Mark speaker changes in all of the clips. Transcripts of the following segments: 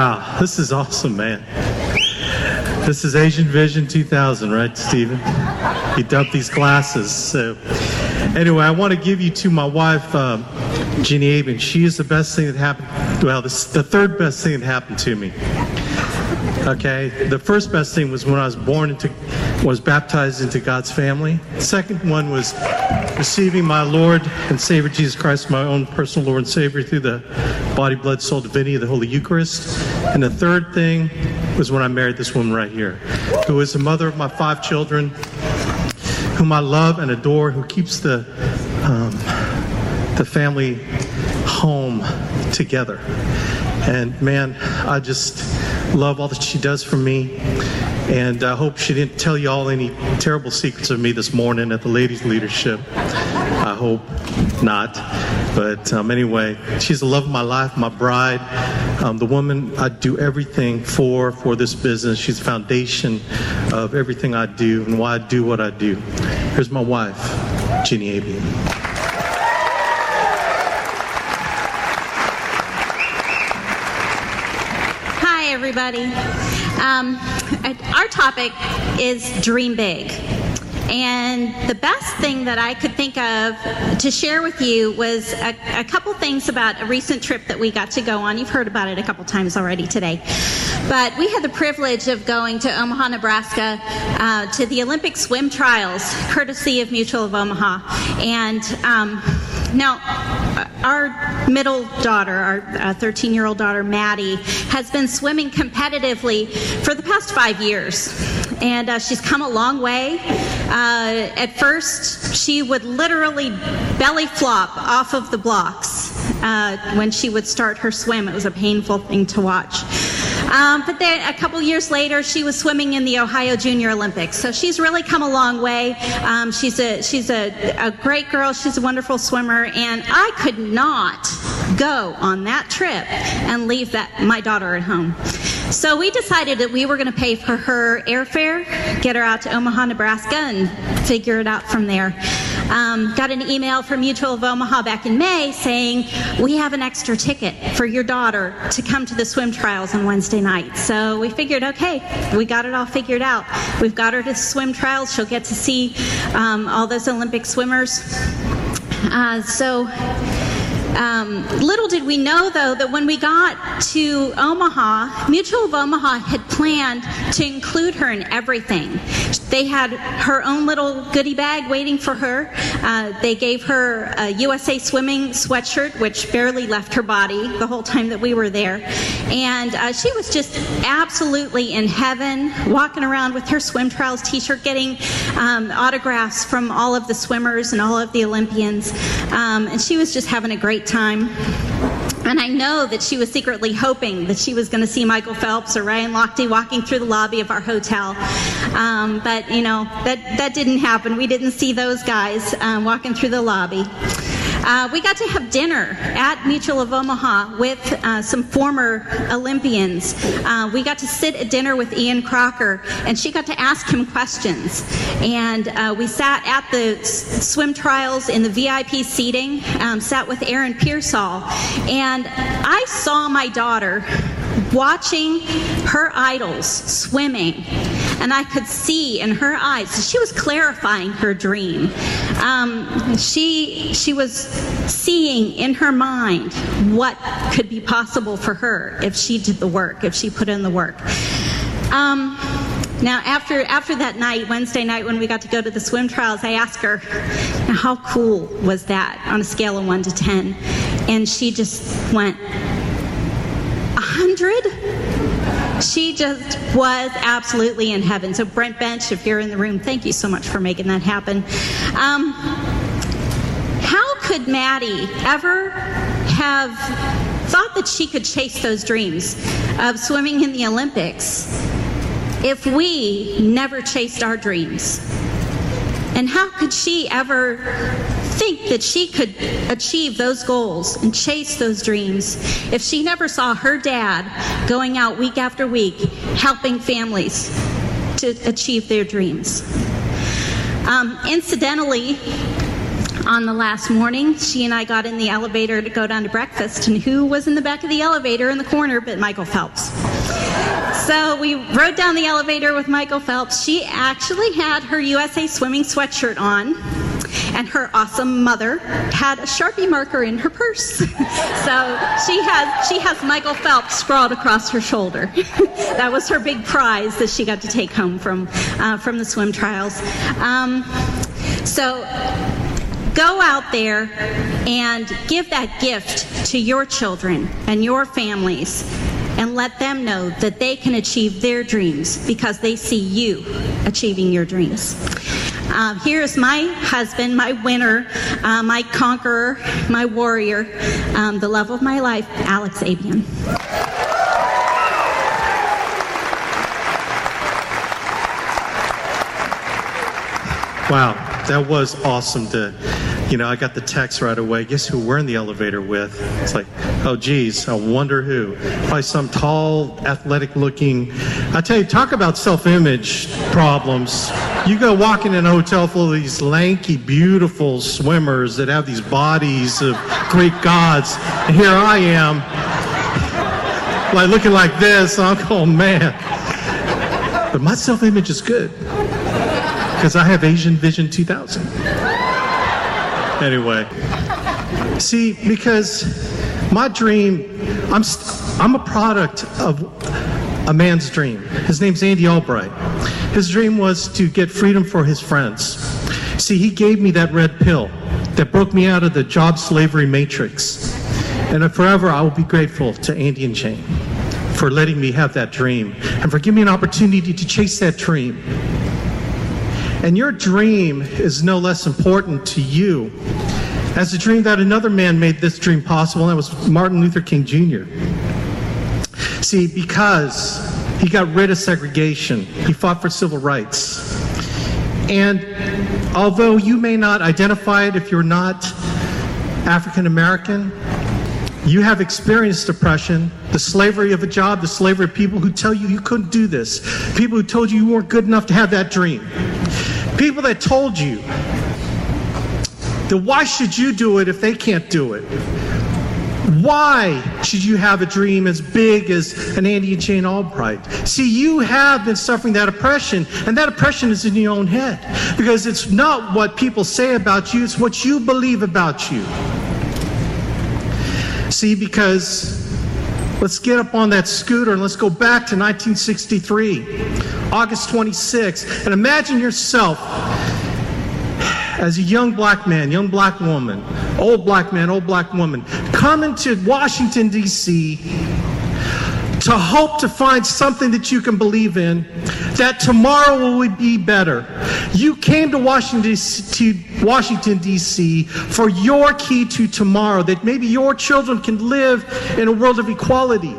Speaker 1: Wow, this is awesome, man. This is Asian Vision 2000, right, Stephen? He dubbed these glasses. So anyway, I want to give you to my wife, Ginny Abuyuan. She is the best thing that happened. Well, this is the third best thing that happened to me. Okay, the first best thing was when I was baptized into God's family. The second one was receiving my Lord and Savior Jesus Christ, my own personal Lord and Savior, through the body, blood, soul, divinity of the Holy Eucharist. And the third thing was when I married this woman right here, who is the mother of my 5 children, whom I love and adore, who keeps the family home together. And man, I just love all that she does for me. And I hope she didn't tell you all any terrible secrets of me this morning at the ladies' leadership. I hope not. But anyway, she's the love of my life, my bride, the woman I do everything for this business. She's the foundation of everything I do and why I do what I do. Here's my wife, Ginny Abuyuan.
Speaker 2: Hi, everybody. Our topic is Dream Big. And the best thing that I could think of to share with you was a couple things about a recent trip that we got to go on. You've heard about it a couple times already today. But we had the privilege of going to Omaha, Nebraska to the Olympic swim trials, courtesy of Mutual of Omaha. And now, our middle daughter, our 13-year-old daughter, Maddie, has been swimming competitively for the past 5 years. And she's come a long way. At first, she would literally belly flop off of the blocks when she would start her swim. It was a painful thing to watch. But then a couple years later, she was swimming in the Ohio Junior Olympics. So she's really come a long way. She's a great girl. She's a wonderful swimmer. And I could not go on that trip and leave my daughter at home. So we decided that we were going to pay for her airfare, get her out to Omaha, Nebraska, and figure it out from there. Got an email from Mutual of Omaha back in May saying, we have an extra ticket for your daughter to come to the swim trials on Wednesday night. So we figured, okay, we got it all figured out. We've got her to swim trials. She'll get to see all those Olympic swimmers. Little did we know, though, that when we got to Omaha, Mutual of Omaha had planned to include her in everything. They had her own little goodie bag waiting for her. They gave her a USA Swimming sweatshirt, which barely left her body the whole time that we were there. And she was just absolutely in heaven, walking around with her swim trials t-shirt, getting autographs from all of the swimmers and all of the Olympians. And she was just having a great time. And I know that she was secretly hoping that she was going to see Michael Phelps or Ryan Lochte walking through the lobby of our hotel. But, you know, that didn't happen. We didn't see those guys walking through the lobby. We got to have dinner at Mutual of Omaha with some former Olympians. We got to sit at dinner with Ian Crocker, and she got to ask him questions. And we sat at the swim trials in the VIP seating, sat with Aaron Pearsall, and I saw my daughter watching her idols swimming, and I could see in her eyes, she was clarifying her dream. She was seeing in her mind what could be possible for her if she did the work, if she put in the work. Now, after that night, Wednesday night, when we got to go to the swim trials, I asked her, how cool was that on a scale of 1 to 10? And she just went, 100? She just was absolutely in heaven. So Brent Bench, if you're in the room, thank you so much for making that happen. How could Maddie ever have thought that she could chase those dreams of swimming in the Olympics if we never chased our dreams? And how could she ever think that she could achieve those goals and chase those dreams if she never saw her dad going out week after week helping families to achieve their dreams? Incidentally, On the last morning, she and I got in the elevator to go down to breakfast, and who was in the back of the elevator in the corner but Michael Phelps? So we rode down the elevator with Michael Phelps. She actually had her USA Swimming sweatshirt on, and her awesome mother had a Sharpie marker in her purse. So she has Michael Phelps scrawled across her shoulder. That was her big prize that she got to take home from the swim trials. So go out there and give that gift to your children and your families, and let them know that they can achieve their dreams because they see you achieving your dreams. Here's my husband, my winner, my conqueror, my warrior, the love of my life, Alex Abuyuan.
Speaker 1: Wow, that was awesome I got the text right away. Guess who we're in the elevator with? It's like, oh geez, I wonder who. Probably some tall, athletic-looking. I tell you, talk about self-image problems. You go walking in a hotel full of these lanky, beautiful swimmers that have these bodies of Greek gods, and here I am, like looking like this. I'm going, man. But my self-image is good because I have Asian Vision 2000. Anyway, see, because my dream, I'm a product of a man's dream. His name's Andy Albright. His dream was to get freedom for his friends. See, he gave me that red pill that broke me out of the job slavery matrix. And forever I will be grateful to Andy and Jane for letting me have that dream and for giving me an opportunity to chase that dream. And your dream is no less important to you as the dream that another man made this dream possible, and that was Martin Luther King Jr. See, because he got rid of segregation, he fought for civil rights. And although you may not identify it if you're not African American, you have experienced oppression, the slavery of a job, the slavery of people who tell you you couldn't do this, people who told you you weren't good enough to have that dream. People that told you that why should you do it if they can't do it? Why should you have a dream as big as an Andy and Jane Albright? See, you have been suffering that oppression, and that oppression is in your own head. Because it's not what people say about you, it's what you believe about you. See, because let's get up on that scooter and let's go back to 1963, August 26th, and imagine yourself as a young black man, young black woman, old black man, old black woman, coming to Washington, D.C. to hope to find something that you can believe in, that tomorrow will be better. You came to Washington, D.C. for your key to tomorrow, that maybe your children can live in a world of equality.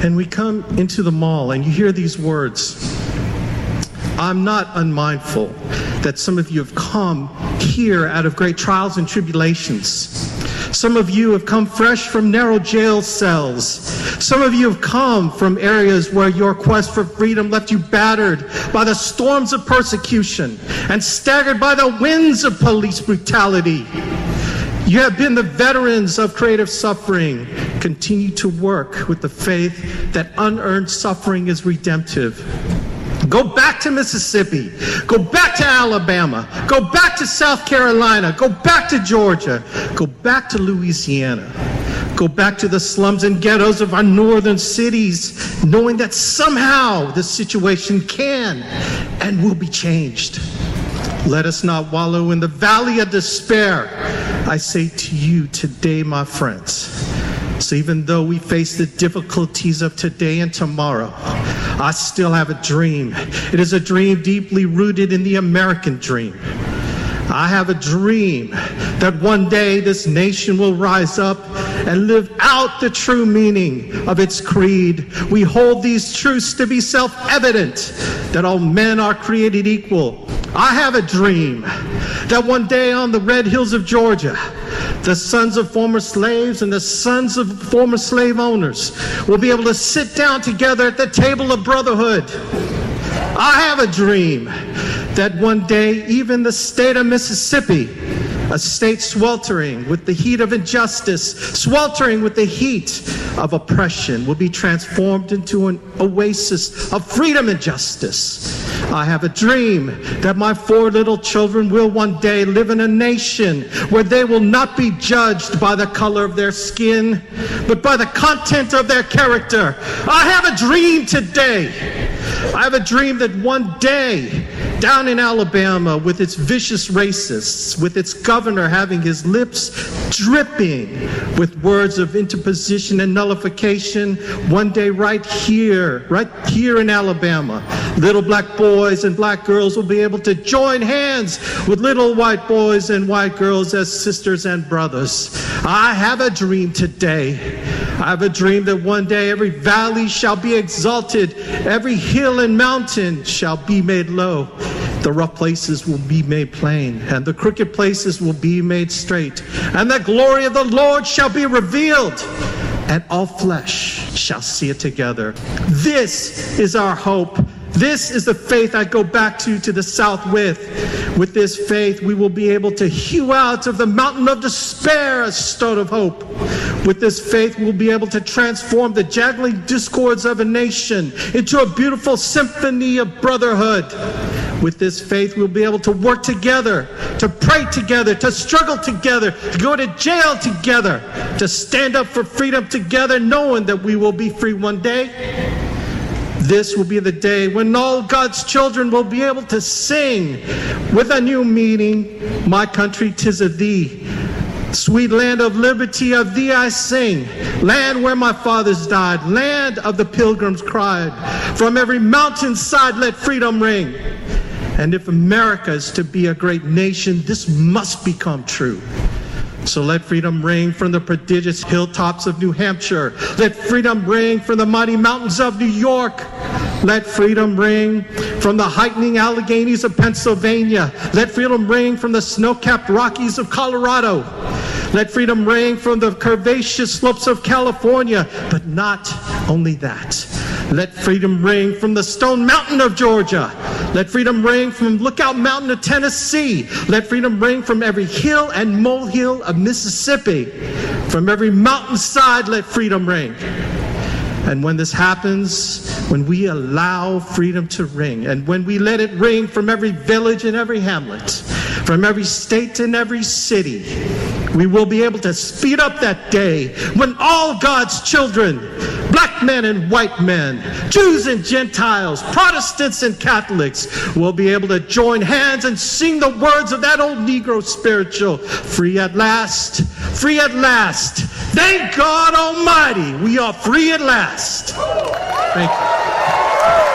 Speaker 1: And we come into the mall and you hear these words. I'm not unmindful that some of you have come here out of great trials and tribulations. Some of you have come fresh from narrow jail cells. Some of you have come from areas where your quest for freedom left you battered by the storms of persecution and staggered by the winds of police brutality. You have been the veterans of creative suffering. Continue to work with the faith that unearned suffering is redemptive. Go back to Mississippi. Go back to Alabama. Go back to South Carolina. Go back to Georgia. Go back to Louisiana. Go back to the slums and ghettos of our northern cities, knowing that somehow the situation can and will be changed. Let us not wallow in the valley of despair. I say to you today, my friends, so even though we face the difficulties of today and tomorrow, I still have a dream. It is a dream deeply rooted in the American dream. I have a dream that one day this nation will rise up and live out the true meaning of its creed. We hold these truths to be self-evident, that all men are created equal. I have a dream that one day on the red hills of Georgia, the sons of former slaves and the sons of former slave owners will be able to sit down together at the table of brotherhood. I have a dream that one day even the state of Mississippi, a state sweltering with the heat of injustice, sweltering with the heat of oppression, will be transformed into an oasis of freedom and justice. I have a dream that my 4 little children will one day live in a nation where they will not be judged by the color of their skin, but by the content of their character. I have a dream today. I have a dream that one day, down in Alabama, with its vicious racists, with its governor having his lips dripping with words of interposition and nullification, one day right here in Alabama, little black boys and black girls will be able to join hands with little white boys and white girls as sisters and brothers. I have a dream today. I have a dream that one day every valley shall be exalted, every hill and mountain shall be made low. The rough places will be made plain, and the crooked places will be made straight. And the glory of the Lord shall be revealed, and all flesh shall see it together. This is our hope. This is the faith I go back to the South with. With this faith, we will be able to hew out of the mountain of despair a stone of hope. With this faith, we'll be able to transform the jaggling discords of a nation into a beautiful symphony of brotherhood. With this faith, we'll be able to work together, to pray together, to struggle together, to go to jail together, to stand up for freedom together, knowing that we will be free one day. This will be the day when all God's children will be able to sing with a new meaning, my country, 'tis of thee. Sweet land of liberty, of thee I sing. Land where my fathers died, land of the pilgrims cried. From every mountainside let freedom ring. And if America is to be a great nation, this must become true. So let freedom ring from the prodigious hilltops of New Hampshire. Let freedom ring from the mighty mountains of New York. Let freedom ring from the heightening Alleghenies of Pennsylvania. Let freedom ring from the snow-capped Rockies of Colorado. Let freedom ring from the curvaceous slopes of California. But not only that. Let freedom ring from the Stone Mountain of Georgia. Let freedom ring from Lookout Mountain of Tennessee. Let freedom ring from every hill and molehill of Mississippi. From every mountainside, let freedom ring. And when this happens, when we allow freedom to ring, and when we let it ring from every village and every hamlet, from every state and every city, we will be able to speed up that day when all God's children, black men and white men, Jews and Gentiles, Protestants and Catholics, will be able to join hands and sing the words of that old Negro spiritual, free at last, free at last. Thank God Almighty, we are free at last. Thank you.